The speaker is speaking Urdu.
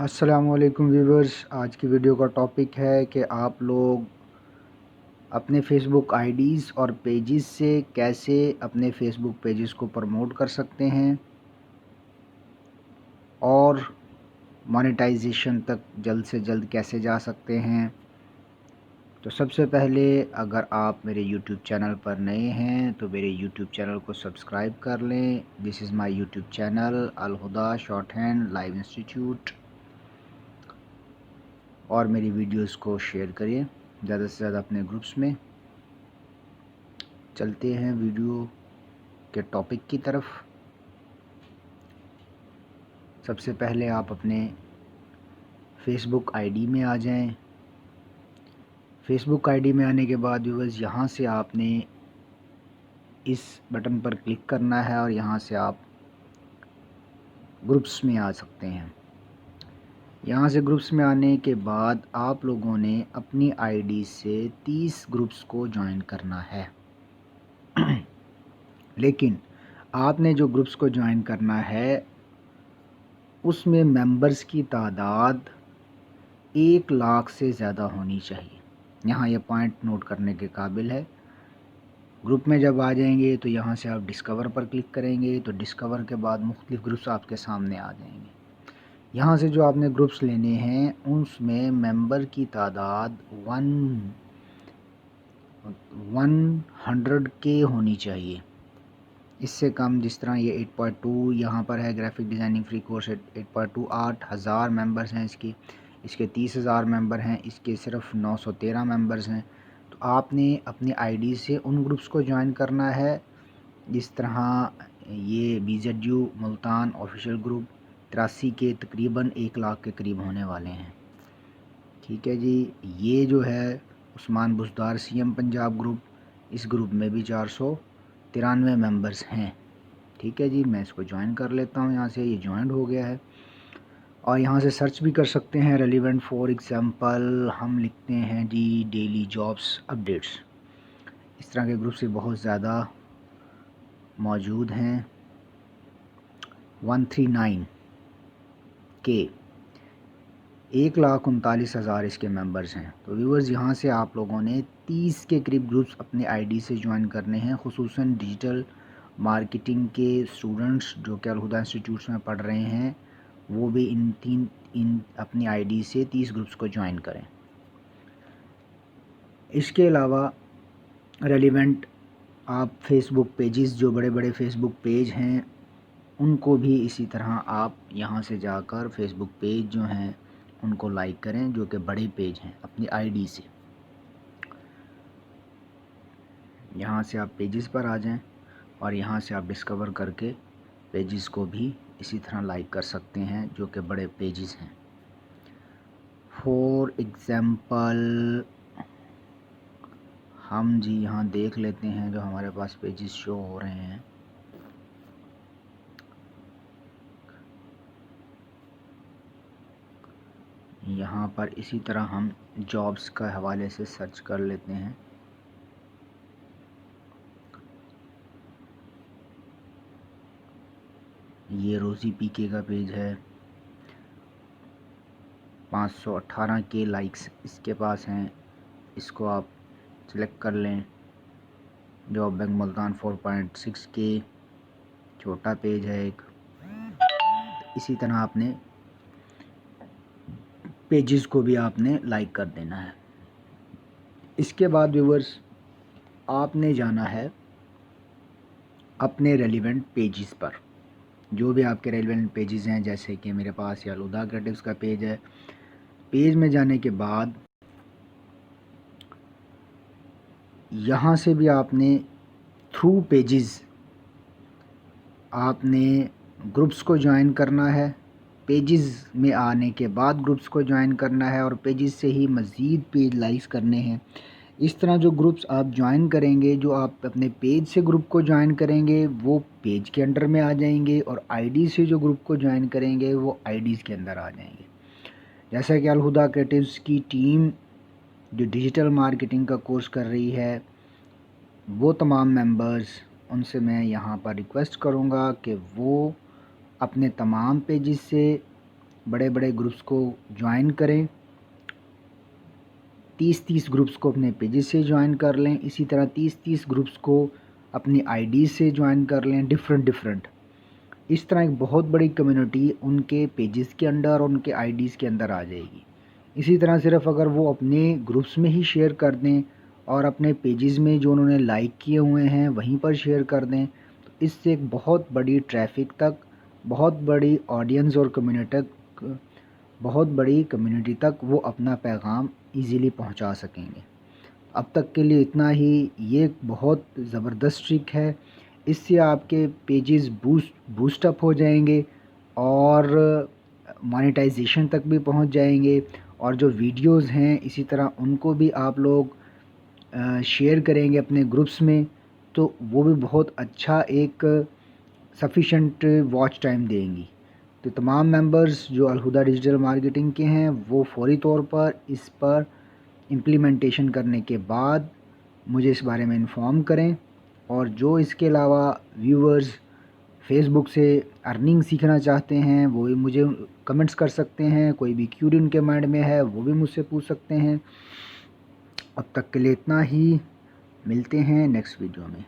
السلام علیکم ویورز، آج کی ویڈیو کا ٹاپک ہے کہ آپ لوگ اپنے فیس بک آئی ڈیز اور پیجز سے کیسے اپنے فیس بک پیجز کو پروموٹ کر سکتے ہیں اور مانیٹائزیشن تک جلد سے جلد کیسے جا سکتے ہیں۔ تو سب سے پہلے اگر آپ میرے یوٹیوب چینل پر نئے ہیں تو میرے یوٹیوب چینل کو سبسکرائب کر لیں۔ This is my YouTube channel Alhuda shorthand live institute, اور میری ویڈیوز کو شیئر کریے زیادہ سے زیادہ اپنے گروپس میں۔ چلتے ہیں ویڈیو کے ٹاپک کی طرف۔ سب سے پہلے آپ اپنے فیس بک آئی ڈی میں آ جائیں۔ فیس بک آئی ڈی میں آنے کے بعد ویورز یہاں سے آپ نے اس بٹن پر کلک کرنا ہے اور یہاں سے آپ گروپس میں آ سکتے ہیں۔ یہاں سے گروپس میں آنے کے بعد آپ لوگوں نے اپنی آئی ڈی سے 30 گروپس کو جوائن کرنا ہے۔ لیکن آپ نے جو گروپس کو جوائن کرنا ہے اس میں ممبرز کی تعداد 1,00,000 سے زیادہ ہونی چاہیے۔ یہاں یہ پوائنٹ نوٹ کرنے کے قابل ہے۔ گروپ میں جب آ جائیں گے تو یہاں سے آپ ڈسکور پر کلک کریں گے تو ڈسکور کے بعد مختلف گروپس آپ کے سامنے آ جائیں گے۔ یہاں سے جو آپ نے گروپس لینے ہیں اس میں ممبر کی تعداد 100 کے ہونی چاہیے۔ اس سے کم، جس طرح یہ 8.2 یہاں پر ہے graphic designing free course 8.2 8,000 members ہیں اس کے 30,000 ممبر ہیں، اس کے صرف 913 ممبرز ہیں۔ تو آپ نے اپنی آئی ڈی سے ان گروپس کو جوائن کرنا ہے، جس طرح یہ BZU ملتان آفیشیل گروپ 83 کے تقریباً 1,00,000 کے قریب ہونے والے ہیں۔ ٹھیک ہے جی، یہ جو ہے عثمان بزدار CM پنجاب گروپ، اس گروپ میں بھی 493 ممبرز ہیں۔ ٹھیک ہے جی، میں اس کو جوائن کر لیتا ہوں۔ یہاں سے یہ جوائنڈ ہو گیا ہے اور یہاں سے سرچ بھی کر سکتے ہیں ریلیونٹ۔ فار ایگزامپل ہم لکھتے ہیں جی ڈیلی جابس اپڈیٹس۔ اس طرح کے گروپ سے بہت زیادہ موجود ہیں۔ 139 کے 1,39,000 اس کے ممبرز ہیں۔ تو ویورز یہاں سے آپ لوگوں نے 30 کے قریب گروپس اپنے آئی ڈی سے جوائن کرنے ہیں، خصوصاً ڈیجیٹل مارکیٹنگ کے اسٹوڈنٹس جو کہ الہدا انسٹیٹیوٹس میں پڑھ رہے ہیں، وہ بھی ان اپنی آئی ڈی سے 30 گروپس کو جوائن کریں۔ اس کے علاوہ ریلیونٹ آپ فیس بک پیجز، جو بڑے بڑے فیس بک پیج ہیں، ان کو بھی اسی طرح آپ یہاں سے جا کر فیس بک پیج جو ہیں ان کو لائک کریں، جو کہ بڑے پیج ہیں، اپنی آئی ڈی سے۔ یہاں سے آپ پیجز پر آ جائیں اور یہاں سے آپ ڈسکور کر کے پیجز کو بھی اسی طرح لائک کر سکتے ہیں جو کہ بڑے پیجز ہیں۔ فور ایگزامپل ہم جی یہاں دیکھ لیتے ہیں جو ہمارے پاس پیجز شو ہو رہے ہیں۔ یہاں پر اسی طرح ہم جابس کا حوالے سے سرچ کر لیتے ہیں۔ یہ روزی پی کے کا پیج ہے، 518 کے لائکس اس کے پاس ہیں، اس کو آپ سلیکٹ کر لیں۔ جاب بینک ملتان 4.6 کے چھوٹا پیج ہے ایک۔ اسی طرح آپ نے پیجز کو بھی آپ نے لائک کر دینا ہے۔ اس کے بعد ویورز آپ نے جانا ہے اپنے ریلیونٹ پیجز پر، جو بھی آپ کے ریلیونٹ پیجز ہیں، جیسے کہ میرے پاس یہ الہدا کریٹیوز کا پیج ہے۔ پیج میں جانے کے بعد یہاں سے بھی آپ نے تھرو پیجز آپ نے گروپس کو جوائن کرنا ہے۔ پیجز میں آنے کے بعد گروپس کو جوائن کرنا ہے اور پیجز سے ہی مزید پیج لائکس کرنے ہیں۔ اس طرح جو گروپس آپ جوائن کریں گے، جو آپ اپنے پیج سے گروپ کو جوائن کریں گے وہ پیج کے انڈر میں آ جائیں گے، اور آئی ڈی سے جو گروپ کو جوائن کریں گے وہ آئی ڈیز کے اندر آ جائیں گے۔ جیسا کہ الہدا کریٹیوز کی ٹیم جو ڈیجیٹل مارکیٹنگ کا کورس کر رہی ہے، وہ تمام ممبرز، ان سے میں یہاں پر ریکویسٹ کروں گا کہ وہ اپنے تمام پیجز سے بڑے بڑے گروپس کو جوائن کریں، 30 گروپس کو اپنے پیجز سے جوائن کر لیں، اسی طرح 30 گروپس کو اپنی آئی ڈیز سے جوائن کر لیں ڈفرینٹ۔ اس طرح ایک بہت بڑی کمیونٹی ان کے پیجز کے اندر اور ان کے آئی ڈیز کے اندر آ جائے گی۔ اسی طرح صرف اگر وہ اپنے گروپس میں ہی شیئر کر دیں اور اپنے پیجز میں جو انہوں نے لائک کیے ہوئے ہیں وہیں پر شیئر کر دیں، تو اس سے ایک بہت بڑی ٹریفک تک، بہت بڑی آڈینس اور بہت بڑی کمیونٹی تک وہ اپنا پیغام ایزیلی پہنچا سکیں گے۔ اب تک کے لیے اتنا ہی۔ یہ ایک بہت زبردست ٹرک ہے، اس سے آپ کے پیجز بوسٹ اپ ہو جائیں گے اور مانیٹائزیشن تک بھی پہنچ جائیں گے، اور جو ویڈیوز ہیں اسی طرح ان کو بھی آپ لوگ شیئر کریں گے اپنے گروپس میں، تو وہ بھی بہت اچھا ایک سفیشینٹ واچ ٹائم دیں گی۔ تو تمام ممبرز جو الہدیٰ ڈیجیٹل مارکیٹنگ کے ہیں وہ فوری طور پر اس پر امپلیمنٹیشن کرنے کے بعد مجھے اس بارے میں انفارم کریں، اور جو اس کے علاوہ ویورز فیس بک سے ارننگ سیکھنا چاہتے ہیں وہ بھی مجھے کمنٹس کر سکتے ہیں، کوئی بھی کیوری ان کے مائنڈ میں ہے وہ بھی مجھ سے پوچھ سکتے ہیں۔ اب تک کے لیے اتنا ہی، ملتے ہیں نیکسٹ ویڈیو میں۔